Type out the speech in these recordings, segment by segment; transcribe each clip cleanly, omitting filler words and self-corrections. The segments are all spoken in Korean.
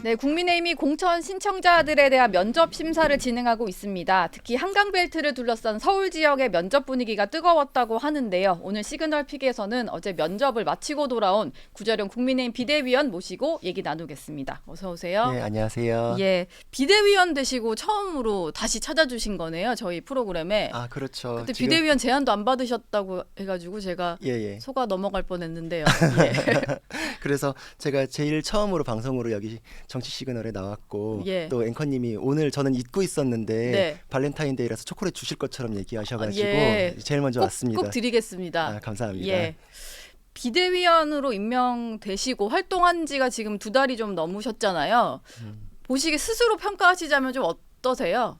네, 국민의힘이 공천 신청자들에 대한 면접 심사를 진행하고 있습니다. 특히 한강벨트를 둘러싼 서울 지역의 면접 분위기가 뜨거웠다고 하는데요. 오늘 시그널픽에서는 어제 면접을 마치고 돌아온 구자룡 국민의힘 비대위원 모시고 얘기 나누겠습니다. 어서 오세요. 예, 안녕하세요. 예, 비대위원 되시고 처음으로 다시 찾아주신 거네요. 저희 프로그램에. 아, 그렇죠. 그때 지금 비대위원 제안도 안 받으셨다고 해가지고 제가 예, 예. 속아 넘어갈 뻔했는데요. 예. 그래서 제가 제일 처음으로 방송으로 여기 정치 시그널에 나왔고 예. 또 앵커님이 오늘 저는 잊고 있었는데 네. 발렌타인데이라서 초콜릿 주실 것처럼 얘기하셔가지고 예. 제일 먼저 왔습니다. 꼭 드리겠습니다. 아, 감사합니다. 예. 비대위원으로 임명되시고 활동한 지가 지금 2달이 좀 넘으셨잖아요. 보시기에 스스로 평가하시자면 좀 어떠세요?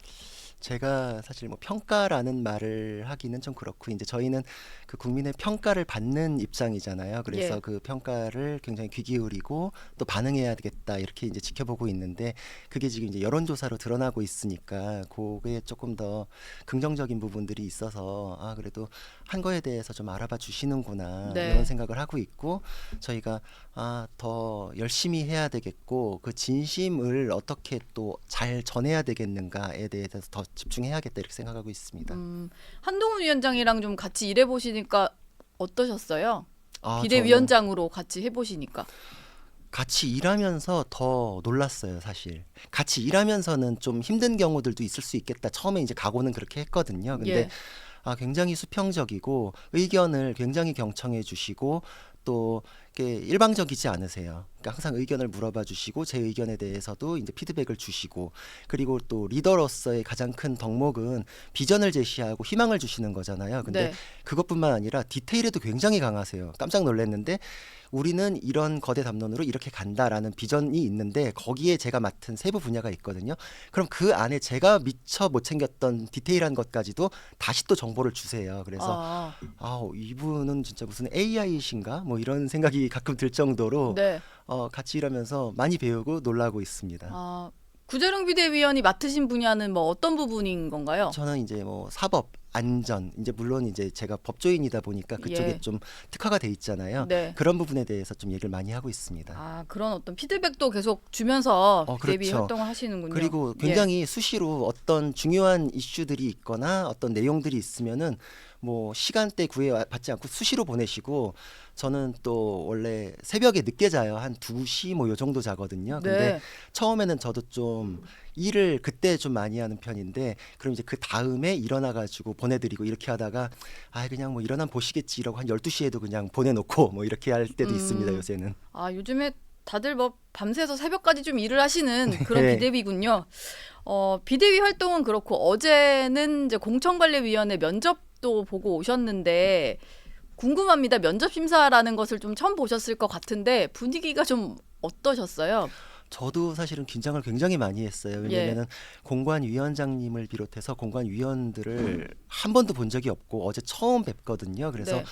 제가 사실 뭐 평가라는 말을 하기는 좀 그렇고 이제 저희는 그 국민의 평가를 받는 입장이잖아요. 그래서 예. 그 평가를 굉장히 귀 기울이고 또 반응해야 되겠다 이렇게 이제 지켜보고 있는데 그게 지금 이제 여론조사로 드러나고 있으니까 그게 조금 더 긍정적인 부분들이 있어서 아 그래도 한 거에 대해서 좀 알아봐 주시는구나 네. 이런 생각을 하고 있고 저희가 아 더 열심히 해야 되겠고 그 진심을 어떻게 또 잘 전해야 되겠는가에 대해서 더 집중해야겠다 이렇게 생각하고 있습니다. 한동훈 위원장이랑 좀 같이 일해 보시니까 어떠셨어요? 아, 저는 비대위원장으로 같이 해보시니까. 같이 일하면서 더 놀랐어요, 사실. 같이 일하면서는 좀 힘든 경우들도 있을 수 있겠다. 처음에 이제 각오는 그렇게 했거든요. 근데 예. 아, 굉장히 수평적이고 의견을 굉장히 경청해 주시고 또 이렇게 일방적이지 않으세요. 그러니까 항상 의견을 물어봐 주시고 제 의견에 대해서도 이제 피드백을 주시고 그리고 또 리더로서의 가장 큰 덕목은 비전을 제시하고 희망을 주시는 거잖아요. 근데 네. 그것뿐만 아니라 디테일에도 굉장히 강하세요. 깜짝 놀랐는데 우리는 이런 거대 담론으로 이렇게 간다라는 비전이 있는데 거기에 제가 맡은 세부 분야가 있거든요. 그럼 그 안에 제가 미처 못 챙겼던 디테일한 것까지도 다시 또 정보를 주세요. 그래서 아, 이분은 진짜 무슨 AI이신가? 뭐 이런 생각이 가끔 들 정도로 네. 같이 일하면서 많이 배우고 놀라고 있습니다. 아, 구재룡 비대위원이 맡으신 분야는 뭐 어떤 부분인 건가요? 저는 이제 뭐 사법, 안전, 이제 물론 이제 제가 법조인이다 보니까 그쪽에 예. 좀 특화가 돼 있잖아요. 네. 그런 부분에 대해서 좀 얘기를 많이 하고 있습니다. 아, 그런 어떤 피드백도 계속 주면서 비대위 그렇죠. 활동을 하시는군요. 그리고 예. 굉장히 수시로 어떤 중요한 이슈들이 있거나 어떤 내용들이 있으면은 뭐 시간대 받지 않고 수시로 보내시고 저는 또 원래 새벽에 늦게 자요. 한 2시 뭐 요 정도 자거든요. 근데 네. 처음에는 저도 좀 일을 그때 좀 많이 하는 편인데 그럼 이제 그 다음에 일어나 가지고 보내드리고 이렇게 하다가 아 그냥 뭐 일어나면 보시겠지 이러고 한 12시에도 그냥 보내놓고 뭐 이렇게 할 때도 있습니다. 요새는. 아, 요즘에 다들 뭐 밤새서 새벽까지 좀 일을 하시는 그런 네. 비대위군요. 비대위 활동은 그렇고 어제는 이제 공천관리위원회 면접도 보고 오셨는데 궁금합니다. 면접 심사라는 것을 좀 처음 보셨을 것 같은데 분위기가 좀 어떠셨어요? 저도 사실은 긴장을 굉장히 많이 했어요. 예. 왜냐면은 공관위원장님을 비롯해서 공관위원들을 한 번도 본 적이 없고 어제 처음 뵙거든요. 그래서 네.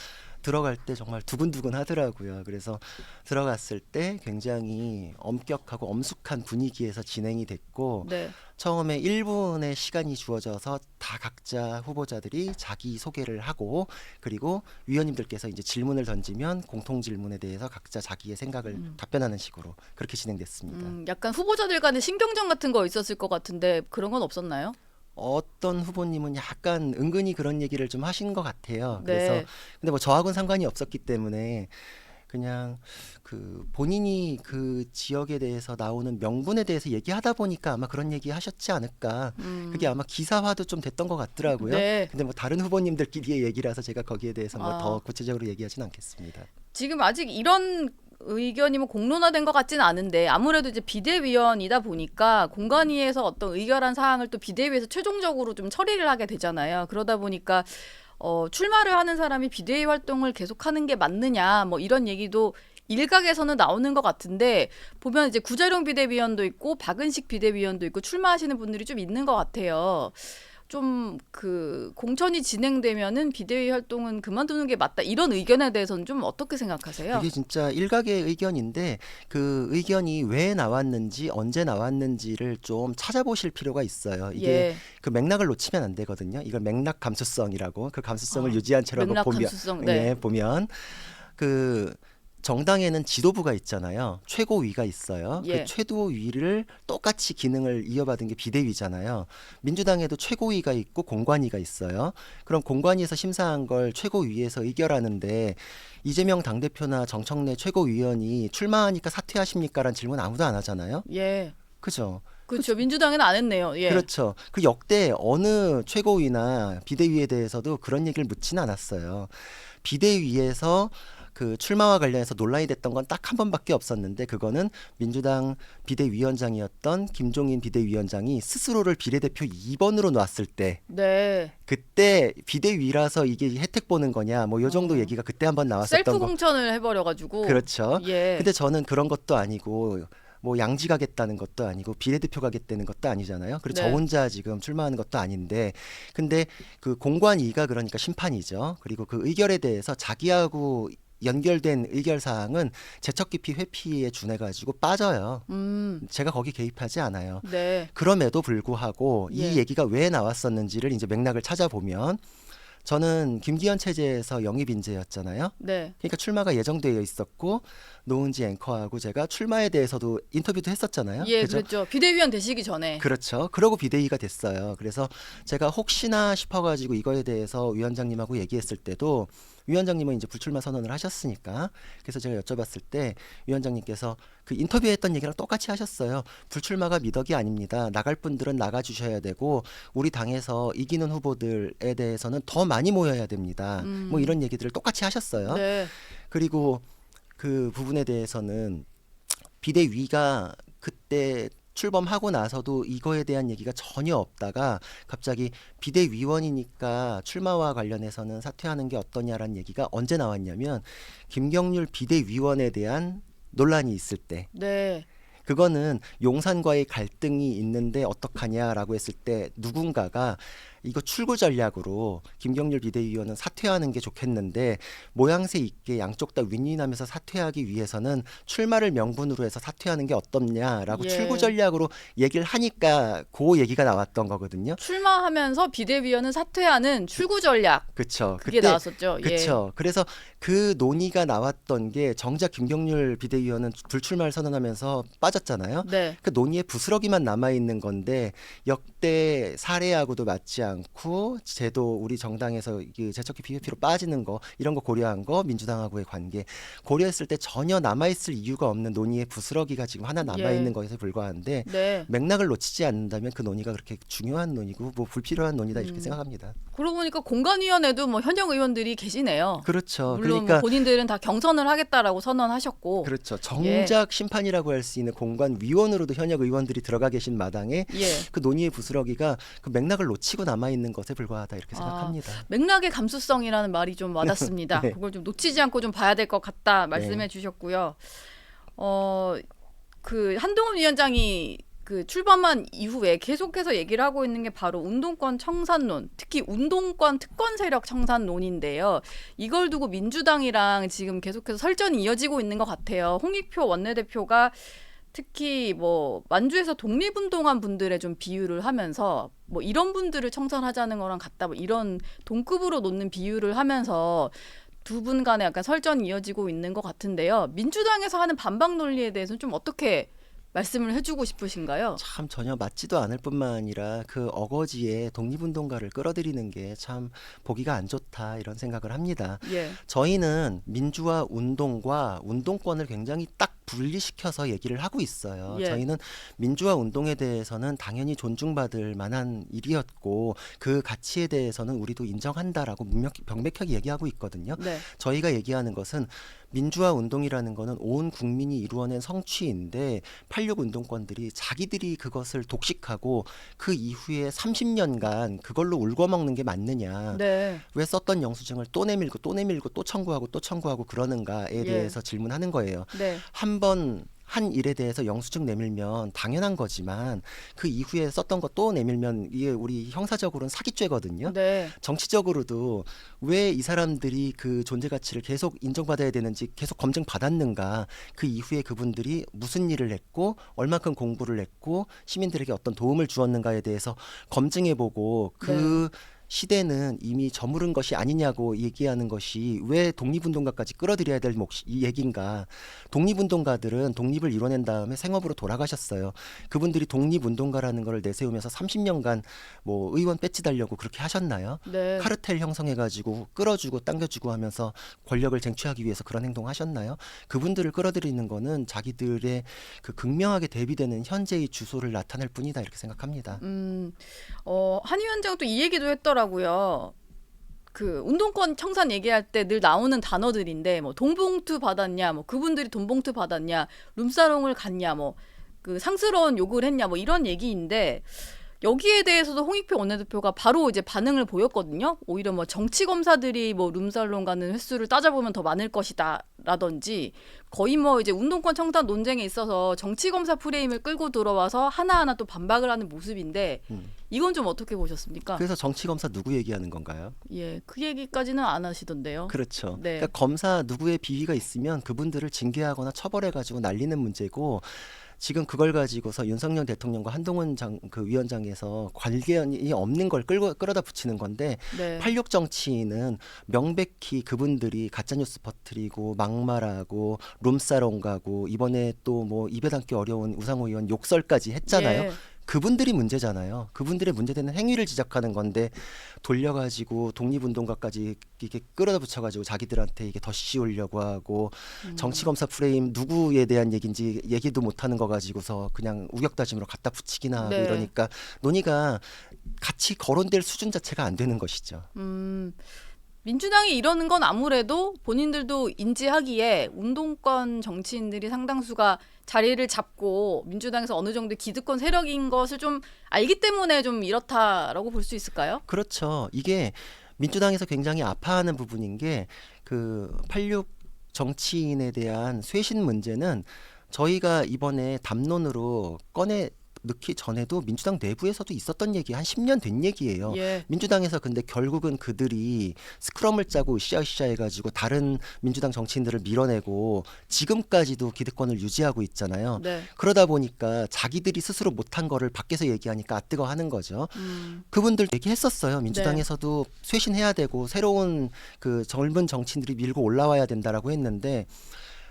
들어갈 때 정말 두근두근 하더라고요. 그래서 들어갔을 때 굉장히 엄격하고 엄숙한 분위기에서 진행이 됐고 네. 처음에 1분의 시간이 주어져서 다 각자 후보자들이 자기 소개를 하고 그리고 위원님들께서 이제 질문을 던지면 공통 질문에 대해서 각자 자기의 생각을 답변하는 식으로 그렇게 진행됐습니다. 약간 후보자들 간의 신경전 같은 거 있었을 것 같은데 그런 건 없었나요? 어떤 후보님은 약간 은근히 그런 얘기를 좀 하신 것 같아요. 그래서 네. 근데 뭐 저하고는 상관이 없었기 때문에 그냥 그 본인이 그 지역에 대해서 나오는 명분에 대해서 얘기하다 보니까 아마 그런 얘기 하셨지 않을까. 그게 아마 기사화도 좀 됐던 것 같더라고요. 네. 근데 뭐 다른 후보님들끼리의 얘기라서 제가 거기에 대해서 뭐 아. 더 구체적으로 얘기하진 않겠습니다. 지금 아직 이런 의견이 뭐 공론화된 것 같지는 않은데 아무래도 이제 비대위원이다 보니까 공관위에서 어떤 의결한 사항을 또 비대위에서 최종적으로 좀 처리를 하게 되잖아요. 그러다 보니까 출마를 하는 사람이 비대위 활동을 계속하는 게 맞느냐 뭐 이런 얘기도 일각에서는 나오는 것 같은데 보면 이제 구자룡 비대위원도 있고 박은식 비대위원도 있고 출마하시는 분들이 좀 있는 것 같아요. 좀 그 공천이 진행되면은 비대위 활동은 그만두는 게 맞다 이런 의견에 대해서는 좀 어떻게 생각하세요? 그게 진짜 일각의 의견인데 그 의견이 왜 나왔는지 언제 나왔는지를 좀 찾아보실 필요가 있어요. 이게 예. 그 맥락을 놓치면 안 되거든요. 이걸 맥락 감수성이라고 그 감수성을 아, 유지한 채로 한번 맥락 보면 감수성. 네. 보면 그 정당에는 지도부가 있잖아요. 최고위가 있어요. 예. 그 최고위를 똑같이 기능을 이어받은 게 비대위잖아요. 민주당에도 최고위가 있고 공관위가 있어요. 그럼 공관위에서 심사한 걸 최고위에서 의결하는데 이재명 당대표나 정청래 최고위원이 출마하니까 사퇴하십니까라는 질문 아무도 안 하잖아요. 예. 그죠? 그렇죠. 민주당에는 안 했네요. 예. 그렇죠. 그 역대 어느 최고위나 비대위에 대해서도 그런 얘기를 묻지는 않았어요. 비대위에서 그 출마와 관련해서 논란이 됐던 건 딱 한 번밖에 없었는데 그거는 민주당 비대위원장이었던 김종인 비대위원장이 스스로를 비례대표 2번으로 놨을 때 네. 그때 비대위라서 이게 혜택 보는 거냐 뭐 요 정도 얘기가 그때 한번 나왔었던 셀프 거. 공천을 해버려가지고. 그렇죠. 예. 근데 저는 그런 것도 아니고 뭐 양지 가겠다는 것도 아니고 비례대표 가겠다는 것도 아니잖아요. 그리고 저 네. 혼자 지금 출마하는 것도 아닌데 근데 그 공관위가 그러니까 심판이죠. 그리고 그 의결에 대해서 자기하고 연결된 의결 사항은 제척 기피 회피에 준해 가지고 빠져요. 제가 거기 개입하지 않아요. 네. 그럼에도 불구하고 예. 이 얘기가 왜 나왔었는지를 이제 맥락을 찾아보면 저는 김기현 체제에서 영입 인재였잖아요. 네. 그러니까 출마가 예정되어 있었고 노은지 앵커하고 제가 출마에 대해서도 인터뷰도 했었잖아요. 예, 그죠? 그랬죠. 비대위원 되시기 전에. 그렇죠. 그러고 비대위가 됐어요. 그래서 제가 혹시나 싶어가지고 이거에 대해서 위원장님하고 얘기했을 때도 위원장님은 이제 불출마 선언을 하셨으니까 그래서 제가 여쭤봤을 때 위원장님께서 그 인터뷰했던 얘기랑 똑같이 하셨어요. 불출마가 미덕이 아닙니다. 나갈 분들은 나가주셔야 되고 우리 당에서 이기는 후보들에 대해서는 더 많이 모여야 됩니다. 뭐 이런 얘기들을 똑같이 하셨어요. 네. 그리고 그 부분에 대해서는 비대위가 그때 출범하고 나서도 이거에 대한 얘기가 전혀 없다가 갑자기 비대위원이니까 출마와 관련해서는 사퇴하는 게 어떠냐라는 얘기가 언제 나왔냐면 김경률 비대위원에 대한 논란이 있을 때 네. 그거는 용산과의 갈등이 있는데 어떡하냐라고 했을 때 누군가가 이거 출구 전략으로 김경률 비대위원은 사퇴하는 게 좋겠는데 모양새 있게 양쪽 다 윈윈하면서 사퇴하기 위해서는 출마를 명분으로 해서 사퇴하는 게 어떻냐라고 예. 출구 전략으로 얘기를 하니까 그 얘기가 나왔던 거거든요. 출마하면서 비대위원은 사퇴하는 출구 전략. 그렇죠. 그게 나왔었죠. 예. 그렇죠. 그래서 그 논의가 나왔던 게 정작 김경률 비대위원은 불출마를 선언하면서 빠졌잖아요. 네. 그 논의에 부스러기만 남아 있는 건데 역대 사례하고도 맞지 않고 제도 우리 정당에서 그 제척기 PPP로 빠지는 거 이런 거 고려한 거 민주당하고의 관계 고려했을 때 전혀 남아 있을 이유가 없는 논의의 부스러기가 지금 하나 남아 있는 예. 것에 불과한데 네. 맥락을 놓치지 않는다면 그 논의가 그렇게 중요한 논의고 뭐 불필요한 논의다 이렇게 생각합니다. 그러고 보니까 공관위원회도 뭐 현역 의원들이 계시네요. 그렇죠. 물론 그러니까 뭐 본인들은 다 경선을 하겠다라고 선언하셨고. 그렇죠. 정작 심판이라고 할 수 있는 공관위원으로도 현역 의원들이 들어가 계신 마당에 예. 그 논의의 부스러기가 그 맥락을 놓치고 남아 있는 것에 불과하다 이렇게 생각합니다. 맥락의 감수성이라는 말이 좀 와닿습니다. 네. 그걸 좀 놓치지 않고 좀 봐야 될 것 같다 말씀해 네. 주셨고요. 그 한동훈 위원장이 그 출범한 이후에 계속해서 얘기를 하고 있는 게 바로 운동권 청산론, 특히 운동권 특권 세력 청산론인데요. 이걸 두고 민주당이랑 지금 계속해서 설전이 이어지고 있는 것 같아요. 홍익표 원내대표가 특히 뭐 만주에서 독립운동한 분들의 좀 비유를 하면서 뭐 이런 분들을 청산하자는 거랑 같다, 뭐 이런 동급으로 놓는 비유를 하면서 두 분 간에 약간 설전이 이어지고 있는 것 같은데요. 민주당에서 하는 반박 논리에 대해서는 좀 어떻게 말씀을 해주고 싶으신가요? 참 전혀 맞지도 않을 뿐만 아니라 그 어거지에 독립운동가를 끌어들이는 게 참 보기가 안 좋다 이런 생각을 합니다. 예, 저희는 민주화 운동과 운동권을 굉장히 딱 분리시켜서 얘기를 하고 있어요. 예. 저희는 민주화 운동에 대해서는 당연히 존중받을 만한 일이었고 그 가치에 대해서는 우리도 인정한다라고 명백하게 얘기하고 있거든요. 네, 저희가 얘기하는 것은 민주화 운동이라는 거는 온 국민이 이루어낸 성취인데 86 운동권들이 자기들이 그것을 독식하고 그 이후에 30년간 그걸로 울고먹는 게 맞느냐. 네, 왜 썼던 영수증을 또 내밀고 또 내밀고 또 청구하고 그러는가에 예. 대해서 질문하는 거예요. 네, 한 번 한 일에 대해서 영수증 내밀면 당연한 거지만 그 이후에 썼던 거 또 내밀면 이게 우리 형사적으로는 사기죄거든요. 네, 정치적으로도 왜 이 사람들이 그 존재 가치를 계속 인정받아야 되는지 계속 검증받았는가, 그 이후에 그분들이 무슨 일을 했고 얼마큼 공부를 했고 시민들에게 어떤 도움을 주었는가에 대해서 검증해보고 그 시대는 이미 저무른 것이 아니냐고 얘기하는 것이 왜 독립운동가까지 끌어들여야 될 이 얘기인가. 독립운동가들은 독립을 이뤄낸 다음에 생업으로 돌아가셨어요. 그분들이 독립운동가라는 걸 내세우면서 30년간 뭐 의원 배지 달려고 그렇게 하셨나요? 네. 카르텔 형성해가지고 끌어주고 당겨주고 하면서 권력을 쟁취하기 위해서 그런 행동 하셨나요? 그분들을 끌어들이는 거는 자기들의 그 극명하게 대비되는 현재의 주소를 나타낼 뿐이다 이렇게 생각합니다. 한 위원장은 또 이 얘기도 했더라고요. 그 운동권 청산 얘기할 때 늘 나오는 단어들인데 뭐 돈봉투 받았냐, 뭐 그분들이 돈봉투 받았냐, 룸사롱을 갔냐, 뭐 그 상스러운 욕을 했냐, 뭐 이런 얘기인데 여기에 대해서도 홍익표 원내대표가 바로 이제 반응을 보였거든요. 오히려 뭐 정치 검사들이 뭐 룸살롱 가는 횟수를 따져보면 더 많을 것이다라든지 거의 뭐 이제 운동권 청산 논쟁에 있어서 정치 검사 프레임을 끌고 들어와서 하나하나 또 반박을 하는 모습인데 이건 좀 어떻게 보셨습니까? 그래서 정치검사 누구 얘기하는 건가요? 예, 그 얘기까지는 안 하시던데요. 그렇죠. 네. 그러니까 검사 누구의 비위가 있으면 그분들을 징계하거나 처벌해가지고 날리는 문제고 지금 그걸 가지고서 윤석열 대통령과 한동훈 그 위원장에서 관계이 없는 걸 끌어다 붙이는 건데 네. 86 정치인은 명백히 그분들이 가짜뉴스 퍼뜨리고 막말하고 룸사롱 가고 이번에 또 뭐 입에 담기 어려운 우상호 의원 욕설까지 했잖아요. 예. 그분들이 문제잖아요. 그분들의 문제되는 행위를 지적하는 건데 돌려가지고 독립운동가까지 이게 끌어다 붙여가지고 자기들한테 이게 더 씌우려고 하고 정치검사 프레임 누구에 대한 얘기인지 얘기도 못하는 거 가지고서 그냥 우격다짐으로 갖다 붙이기나 하고 네. 이러니까 논의가 같이 거론될 수준 자체가 안 되는 것이죠. 민주당이 이러는 건 아무래도 본인들도 인지하기에 운동권 정치인들이 상당수가 자리를 잡고 민주당에서 어느 정도 기득권 세력인 것을 좀 알기 때문에 좀 이렇다라고 볼 수 있을까요? 그렇죠. 이게 민주당에서 굉장히 아파하는 부분인 게 그 86 정치인에 대한 쇄신 문제는 저희가 이번에 담론으로 꺼내 넣기 전에도 민주당 내부에서도 있었던 얘기 한 10년 된 얘기예요. 예. 민주당에서 근데 결국은 그들이 스크럼을 짜고 으쌰으쌰 해가지고 다른 민주당 정치인들을 밀어내고 지금까지도 기득권을 유지하고 있잖아요. 네. 그러다 보니까 자기들이 스스로 못한 거를 밖에서 얘기하니까 아뜨거 하는 거죠. 음. 그분들 얘기했었어요. 민주당에서도 쇄신해야 되고 새로운 그 젊은 정치인들이 밀고 올라와야 된다라고 했는데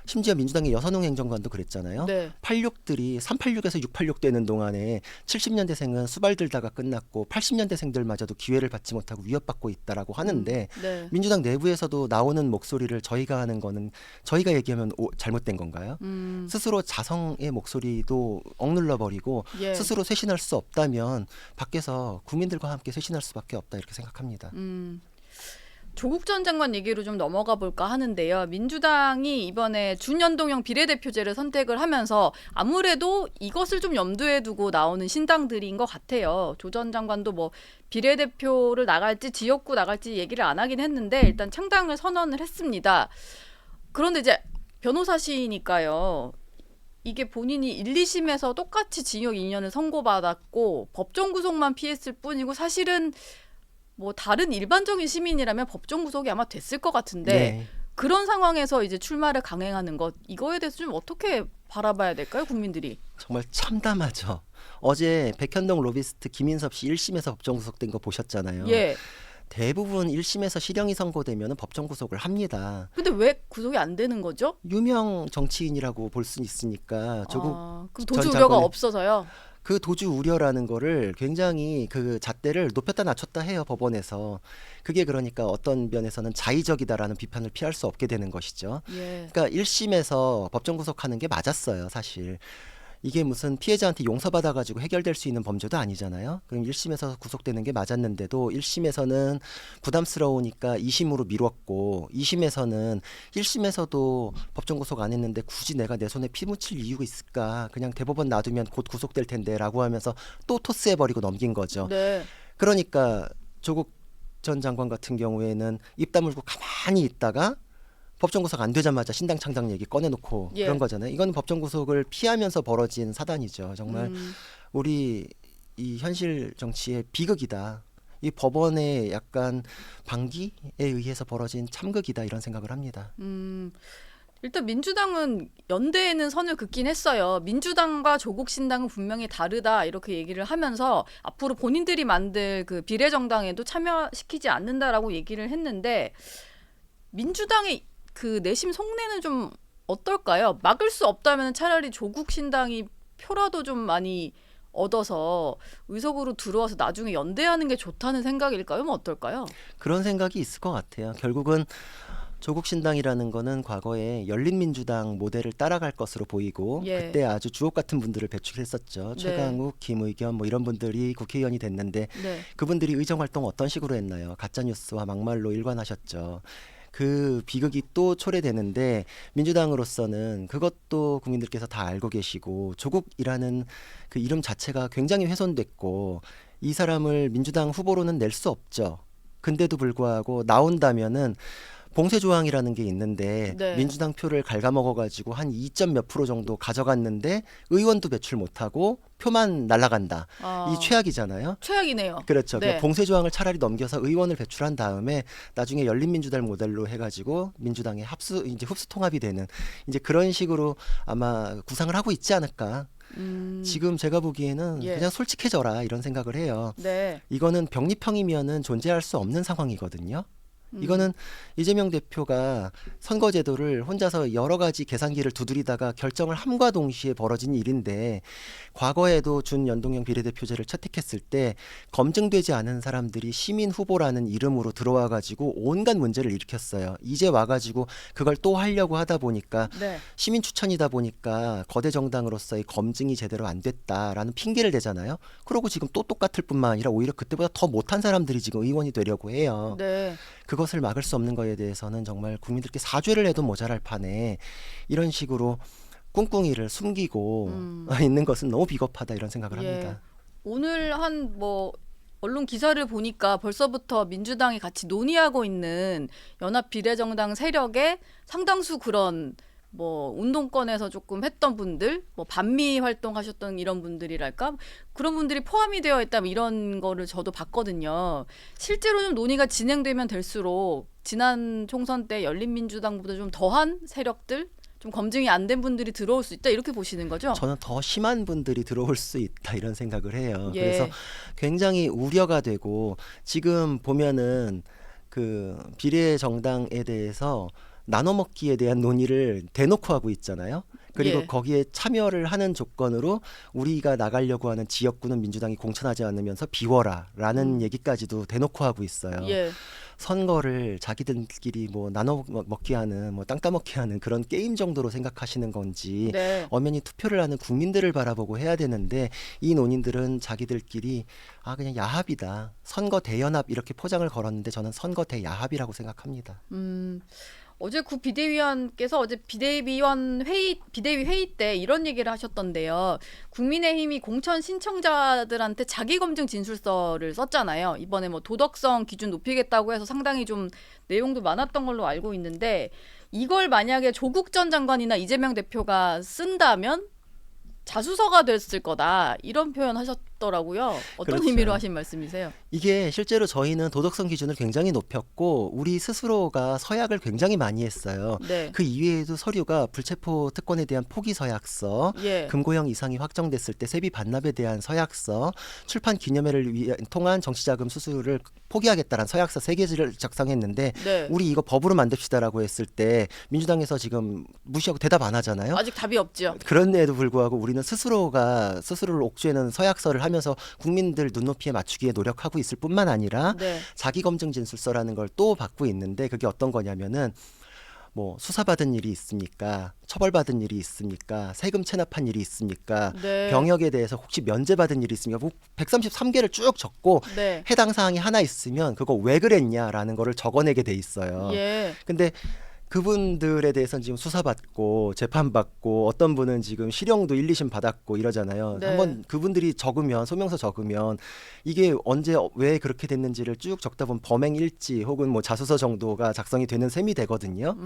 심지어 민주당의 여선홍 행정관도 그랬잖아요. 네. 86들이 386에서 686 되는 동안에 70년대생은 수발 들다가 끝났고 80년대생들마저도 기회를 받지 못하고 위협받고 있다라고 하는데 네. 민주당 내부에서도 나오는 목소리를 저희가 하는 거는 저희가 얘기하면 잘못된 건가요? 스스로 자성의 목소리도 억눌러 버리고 예. 스스로 쇄신할 수 없다면 밖에서 국민들과 함께 쇄신할 수밖에 없다 이렇게 생각합니다. 조국 전 장관 얘기로 좀 넘어가 볼까 하는데요. 민주당이 이번에 준연동형 비례대표제를 선택을 하면서 아무래도 이것을 좀 염두에 두고 나오는 신당들인 것 같아요. 조 전 장관도 뭐 비례대표를 나갈지 지역구 나갈지 얘기를 안 하긴 했는데 일단 창당을 선언을 했습니다. 그런데 이제 변호사시니까요. 이게 본인이 1, 2심에서 똑같이 징역 2년을 선고받았고 법정 구속만 피했을 뿐이고 사실은 뭐 다른 일반적인 시민이라면 법정 구속이 아마 됐을 것 같은데 네. 그런 상황에서 이제 출마를 강행하는 것 이거에 대해서 좀 어떻게 바라봐야 될까요, 국민들이? 정말 참담하죠. 어제 백현동 로비스트 김인섭 씨 1심에서 법정 구속된 거 보셨잖아요. 예. 대부분 1심에서 실형이 선고되면 법정 구속을 합니다. 근데 왜 구속이 안 되는 거죠? 유명 정치인이라고 볼 수 있으니까 조국 그럼 전 도주 우려가 장관의- 없어서요. 그 도주 우려라는 거를 굉장히 그 잣대를 높였다 낮췄다 해요 법원에서. 그게 그러니까 어떤 면에서는 자의적이다라는 비판을 피할 수 없게 되는 것이죠. 예. 그러니까 1심에서 법정 구속하는 게 맞았어요 사실. 이게 무슨 피해자한테 용서받아가지고 해결될 수 있는 범죄도 아니잖아요. 그럼 1심에서 구속되는 게 맞았는데도 1심에서는 부담스러우니까 2심으로 미뤘고 2심에서는 1심에서도 법정 구속 안 했는데 굳이 내가 내 손에 피 묻힐 이유가 있을까? 그냥 대법원 놔두면 곧 구속될 텐데 라고 하면서 또 토스해버리고 넘긴 거죠. 네. 그러니까 조국 전 장관 같은 경우에는 입 다물고 가만히 있다가 법정 구속 안 되자마자 신당 창당 얘기 꺼내놓고 예. 그런 거잖아요. 이건 법정 구속을 피하면서 벌어진 사단이죠. 정말 우리 이 현실 정치의 비극이다. 이 법원의 약간 방기에 의해서 벌어진 참극이다 이런 생각을 합니다. 일단 민주당은 연대에는 선을 긋긴 했어요. 민주당과 조국신당은 분명히 다르다 이렇게 얘기를 하면서 앞으로 본인들이 만들 그 비례정당에도 참여시키지 않는다라고 얘기를 했는데 민주당의 그 내심 속내는 좀 어떨까요? 막을 수 없다면 차라리 조국신당이 표라도 좀 많이 얻어서 의석으로 들어와서 나중에 연대하는 게 좋다는 생각일까요? 뭐 어떨까요? 그런 생각이 있을 것 같아요. 결국은 조국신당이라는 거는 과거에 열린민주당 모델을 따라갈 것으로 보이고 예. 그때 아주 주옥 같은 분들을 배출했었죠. 네. 최강욱, 김의겸 뭐 이런 분들이 국회의원이 됐는데 네. 그분들이 의정 활동 어떤 식으로 했나요? 가짜뉴스와 막말로 일관하셨죠. 그 비극이 또 초래되는데 민주당으로서는 그것도 국민들께서 다 알고 계시고 조국이라는 그 이름 자체가 굉장히 훼손됐고 이 사람을 민주당 후보로는 낼 수 없죠. 근데도 불구하고 나온다면은 봉쇄 조항이라는 게 있는데 네. 민주당 표를 갉아먹어 가지고 한 2점 몇 프로 정도 가져갔는데 의원도 배출 못하고 표만 날아간다. 이 최악이잖아요. 최악이네요. 그렇죠. 네. 그 봉쇄 조항을 차라리 넘겨서 의원을 배출한 다음에 나중에 열린민주당 모델로 해가지고 민주당의 이제 흡수 통합이 되는 이제 그런 식으로 아마 구상을 하고 있지 않을까. 지금 제가 보기에는 예. 그냥 솔직해져라 이런 생각을 해요. 네. 이거는 병립형이면은 존재할 수 없는 상황이거든요. 이거는 이재명 대표가 선거제도를 혼자서 여러 가지 계산기를 두드리다가 결정을 함과 동시에 벌어진 일인데 과거에도 준연동형 비례대표제를 채택했을 때 검증되지 않은 사람들이 시민 후보라는 이름으로 들어와 가지고 온갖 문제를 일으켰어요. 이제 와 가지고 그걸 또 하려고 하다 보니까 네. 시민 추천이다 보니까 거대 정당으로서의 검증이 제대로 안 됐다라는 핑계를 대잖아요. 그러고 지금 또 똑같을 뿐만 아니라 오히려 그때보다 더 못한 사람들이 지금 의원이 되려고 해요. 네. 그것을 막을 수 없는 거에 대해서는 정말 국민들께 사죄를 해도 모자랄 판에 이런 식으로 꿍꿍이를 숨기고 있는 것은 너무 비겁하다 이런 생각을 예. 합니다. 오늘 한 뭐 언론 기사를 보니까 벌써부터 민주당이 같이 논의하고 있는 연합 비례정당 세력의 상당수 그런 뭐 운동권에서 조금 했던 분들, 뭐 반미 활동하셨던 이런 분들이랄까 그런 분들이 포함이 되어 있다 뭐 이런 거를 저도 봤거든요. 실제로 좀 논의가 진행되면 될수록 지난 총선 때 열린민주당보다 좀 더한 세력들, 좀 검증이 안 된 분들이 들어올 수 있다 이렇게 보시는 거죠? 저는 더 심한 분들이 들어올 수 있다 이런 생각을 해요. 예. 그래서 굉장히 우려가 되고 지금 보면은 그 비례 정당에 대해서 나눠먹기에 대한 논의를 대놓고 하고 있잖아요. 그리고 예. 거기에 참여를 하는 조건으로 우리가 나가려고 하는 지역구는 민주당이 공천하지 않으면서 비워라라는 얘기까지도 대놓고 하고 있어요. 예. 선거를 자기들끼리 뭐 나눠 먹게 하는 뭐 땅 따먹게 하는 그런 게임 정도로 생각하시는 건지 네. 엄연히 투표를 하는 국민들을 바라보고 해야 되는데 이 논인들은 자기들끼리 그냥 야합이다. 선거 대연합 이렇게 포장을 걸었는데 저는 선거 대야합이라고 생각합니다. 어제 구 비대위원께서 어제 비대위 회의 때 이런 얘기를 하셨던데요. 국민의힘이 공천 신청자들한테 자기 검증 진술서를 썼잖아요. 이번에 뭐 도덕성 기준 높이겠다고 해서 상당히 좀 내용도 많았던 걸로 알고 있는데 이걸 만약에 조국 전 장관이나 이재명 대표가 쓴다면 자수서가 됐을 거다 이런 표현 하셨더라고요. 어떤 그렇죠. 의미로 하신 말씀이세요? 이게 실제로 저희는 도덕성 기준을 굉장히 높였고 우리 스스로가 서약을 굉장히 많이 했어요. 네. 그 이외에도 서류가 불체포 특권에 대한 포기 서약서, 예. 금고형 이상이 확정됐을 때 세비 반납에 대한 서약서, 출판 기념회를 통한 정치자금 수수를 포기하겠다는 서약서 3개를 작성했는데 네. 우리 이거 법으로 만듭시다라고 했을 때 민주당에서 지금 무시하고 대답 안 하잖아요. 아직 답이 없죠. 그런데도 불구하고 우리는 스스로가 스스로를 옥죄는 서약서를 하면서 국민들 눈높이에 맞추기에 노력하고 있을 뿐만 아니라 네. 자기 검증 진술서라는 걸 또 받고 있는데 그게 어떤 거냐면은 뭐 수사받은 일이 있습니까? 처벌받은 일이 있습니까? 세금 체납한 일이 있습니까? 네. 병역에 대해서 혹시 면제받은 일이 있습니까? 133개를 쭉 적고 네. 해당 사항이 하나 있으면 그거 왜 그랬냐라는 거를 적어내게 돼 있어요. 예. 근데 그분들에 대해서는 지금 수사받고 재판받고 어떤 분은 지금 실형도 1, 2심 받았고 이러잖아요. 네. 한번 그분들이 적으면 소명서 적으면 이게 언제 왜 그렇게 됐는지를 쭉 적다 보면 범행 일지 혹은 뭐 자수서 정도가 작성이 되는 셈이 되거든요.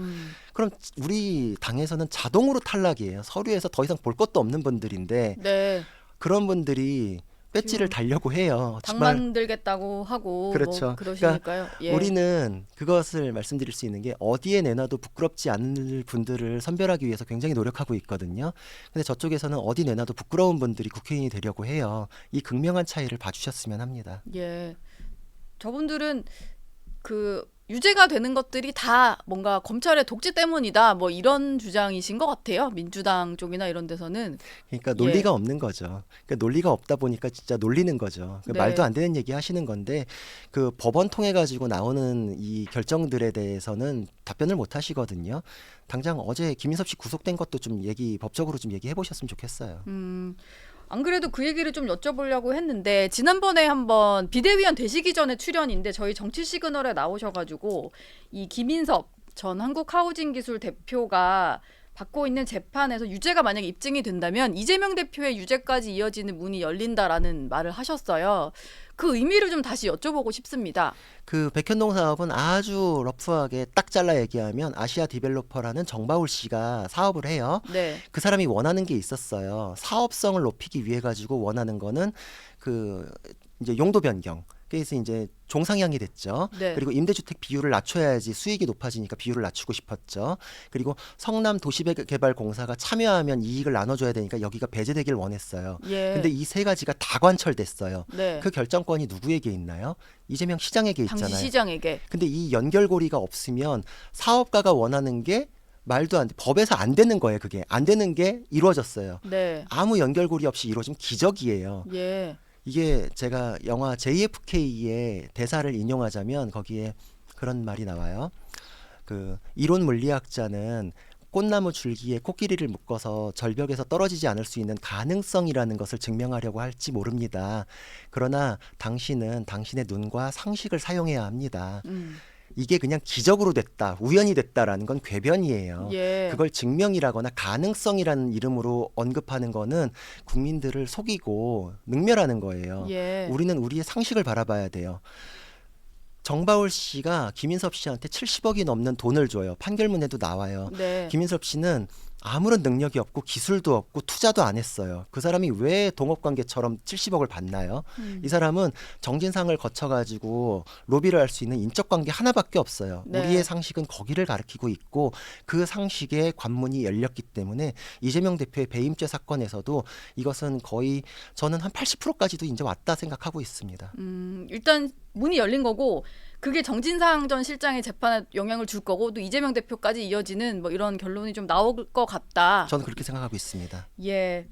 그럼 우리 당에서는 자동으로 탈락이에요. 서류에서 더 이상 볼 것도 없는 분들인데 네. 그런 분들이 배지를 달려고 해요. 당 정말 만들겠다고 하고 그렇죠. 뭐 그러시니까요. 예. 우리는 그것을 말씀드릴 수 있는 게 어디에 내놔도 부끄럽지 않을 분들을 선별하기 위해서 굉장히 노력하고 있거든요. 근데 저쪽에서는 어디 내놔도 부끄러운 분들이 국회의원이 되려고 해요. 이 극명한 차이를 봐주셨으면 합니다. 예. 저분들은 그 유죄가 되는 것들이 다 뭔가 검찰의 독재 때문이다. 뭐 이런 주장이신 것 같아요. 민주당 쪽이나 이런 데서는. 그러니까 예. 논리가 없는 거죠. 그러니까 논리가 없다 보니까 진짜 놀리는 거죠. 그 네. 말도 안 되는 얘기 하시는 건데 그 법원 통해 가지고 나오는 이 결정들에 대해서는 답변을 못 하시거든요. 당장 어제 김인섭 씨 구속된 것도 좀 법적으로 좀 얘기해 보셨으면 좋겠어요. 안 그래도 그 얘기를 좀 여쭤보려고 했는데 지난번에 한번 비대위원 되시기 전에 출연인데 저희 정치 시그널에 나오셔가지고 이 김인섭 전 한국하우징기술 대표가 받고 있는 재판에서 유죄가 만약에 입증이 된다면 이재명 대표의 유죄까지 이어지는 문이 열린다라는 말을 하셨어요. 그 의미를 좀 다시 여쭤보고 싶습니다. 그 백현동 사업은 아주 러프하게 딱 잘라 얘기하면 아시아 디벨로퍼라는 정바울 씨가 사업을 해요. 네. 그 사람이 원하는 게 있었어요. 사업성을 높이기 위해 가지고 원하는 거는 그 이제 용도 변경. 그래서 이제 종상향이 됐죠. 네. 그리고 임대주택 비율을 낮춰야지 수익이 높아지니까 비율을 낮추고 싶었죠. 그리고 성남 도시개발공사가 참여하면 이익을 나눠줘야 되니까 여기가 배제되길 원했어요. 예. 근데 이 세 가지가 다 관철됐어요. 네. 그 결정권이 누구에게 있나요? 이재명 시장에게 당시 있잖아요. 시장에게. 근데 이 연결고리가 없으면 사업가가 원하는 게 말도 안 돼. 법에서 안 되는 거예요. 그게 안 되는 게 이루어졌어요. 네. 아무 연결고리 없이 이루어지면 기적이에요. 예. 이게 제가 영화 JFK의 대사를 인용하자면 거기에 그런 말이 나와요. 그 이론 물리학자는 꽃나무 줄기에 코끼리를 묶어서 절벽에서 떨어지지 않을 수 있는 가능성이라는 것을 증명하려고 할지 모릅니다. 그러나 당신은 당신의 눈과 상식을 사용해야 합니다. 이게 그냥 기적으로 됐다, 우연히 됐다라는 건 궤변이에요. 예. 그걸 증명이라거나 가능성이라는 이름으로 언급하는 거는 국민들을 속이고 능멸하는 거예요. 예. 우리는 우리의 상식을 바라봐야 돼요. 정바울 씨가 김인섭 씨한테 70억이 넘는 돈을 줘요. 판결문에도 나와요. 네. 김인섭 씨는 아무런 능력이 없고 기술도 없고 투자도 안 했어요. 그 사람이 왜 동업관계처럼 70억을 받나요? 이 사람은 정진상을 거쳐가지고 로비를 할 수 있는 인적관계 하나밖에 없어요. 네. 우리의 상식은 거기를 가리키고 있고 그 상식에 관문이 열렸기 때문에 이재명 대표의 배임죄 사건에서도 이것은 거의 저는 한 80%까지도 이제 왔다 생각하고 있습니다. 일단 문이 열린 거고 그게 정진상 전 실장의 재판에 영향을 줄 거고 또 이재명 대표까지 이어지는 뭐 이런 결론이 좀 나올 것 같다. 저는 그렇게 생각하고 있습니다. 예.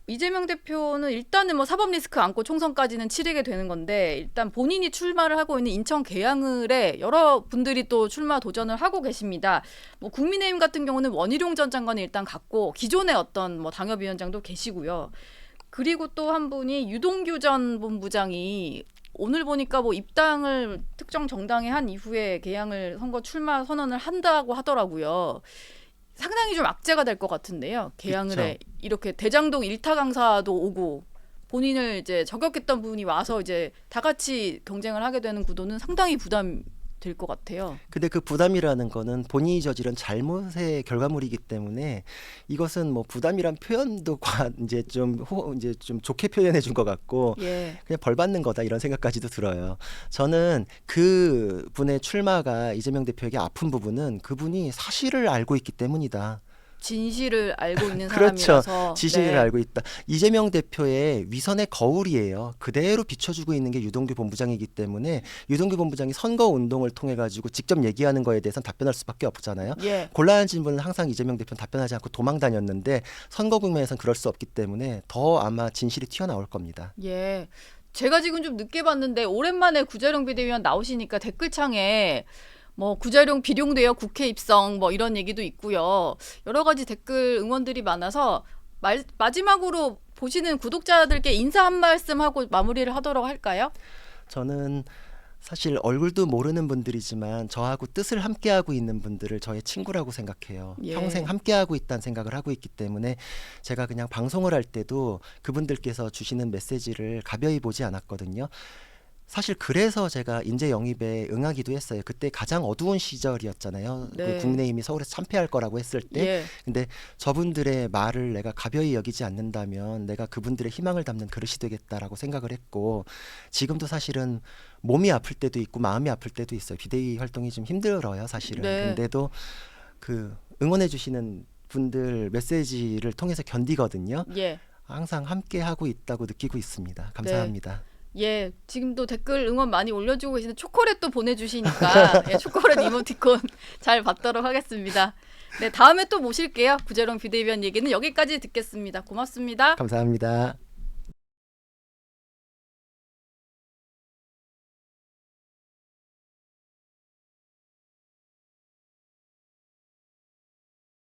이재명 대표는 일단은 뭐 사법 리스크 안고 총선까지는 치르게 되는 건데 일단 본인이 출마를 하고 있는 인천 계양을에 여러 분들이 또 출마 도전을 하고 계십니다. 뭐 국민의힘 같은 경우는 원희룡 전 장관이 일단 갔고 기존의 어떤 뭐 당협위원장도 계시고요. 그리고 또 한 분이 유동규 전 본부장이 오늘 보니까 뭐 입당을 특정 정당에 한 이후에 계양을 선거 출마 선언을 한다고 하더라고요. 상당히 좀 악재가 될 것 같은데요. 계양을에 이렇게 대장동 일타 강사도 오고 본인을 이제 저격했던 분이 와서 이제 다 같이 경쟁을 하게 되는 구도는 상당히 부담 될 것 같아요. 근데 그 부담이라는 거는 본인이 저지른 잘못의 결과물이기 때문에 이것은 뭐 부담이란 표현도 이제 좀 좋게 표현해 준 것 같고 예. 그냥 벌 받는 거다 이런 생각까지도 들어요. 저는 그 분의 출마가 이재명 대표에게 아픈 부분은 그분이 사실을 알고 있기 때문이다. 진실을 알고 있는 그렇죠. 사람이라서 지식을 네. 알고 있다. 이재명 대표의 위선의 거울이에요. 그대로 비춰주고 있는 게 유동규 본부장이기 때문에 유동규 본부장이 선거 운동을 통해 가지고 직접 얘기하는 거에 대해서는 답변할 수밖에 없잖아요. 예. 곤란한 질문은 항상 이재명 대표는 답변하지 않고 도망 다녔는데 선거 국면에서는 그럴 수 없기 때문에 더 아마 진실이 튀어나올 겁니다. 예. 제가 지금 좀 늦게 봤는데 오랜만에 구자룡 비대위원 나오시니까 댓글창에 뭐 구자룡 비룡되어 국회 입성 뭐 이런 얘기도 있고요. 여러 가지 댓글 응원들이 많아서 마지막으로 보시는 구독자들께 인사 한 말씀 하고 마무리를 하도록 할까요? 저는 사실 얼굴도 모르는 분들이지만 저하고 뜻을 함께하고 있는 분들을 저의 친구라고 생각해요. 예. 평생 함께하고 있다는 생각을 하고 있기 때문에 제가 그냥 방송을 할 때도 그분들께서 주시는 메시지를 가벼이 보지 않았거든요. 사실 그래서 제가 인재 영입에 응하기도 했어요. 그때 가장 어두운 시절이었잖아요. 네. 그 국민의힘이 서울에서 참패할 거라고 했을 때. 예. 근데 저분들의 말을 내가 가벼이 여기지 않는다면 내가 그분들의 희망을 담는 그릇이 되겠다라고 생각을 했고, 지금도 사실은 몸이 아플 때도 있고 마음이 아플 때도 있어요. 비대위 활동이 좀 힘들어요, 사실은. 네. 근데도 그 응원해 주시는 분들 메시지를 통해서 견디거든요. 예. 항상 함께 하고 있다고 느끼고 있습니다. 감사합니다. 예, 지금도 댓글 응원 많이 올려주고 계시는데 초콜릿도 보내주시니까 예, 초콜릿 이모티콘 잘 받도록 하겠습니다. 네, 다음에 또 모실게요. 구재롱 비대위원 얘기는 여기까지 듣겠습니다. 고맙습니다. 감사합니다.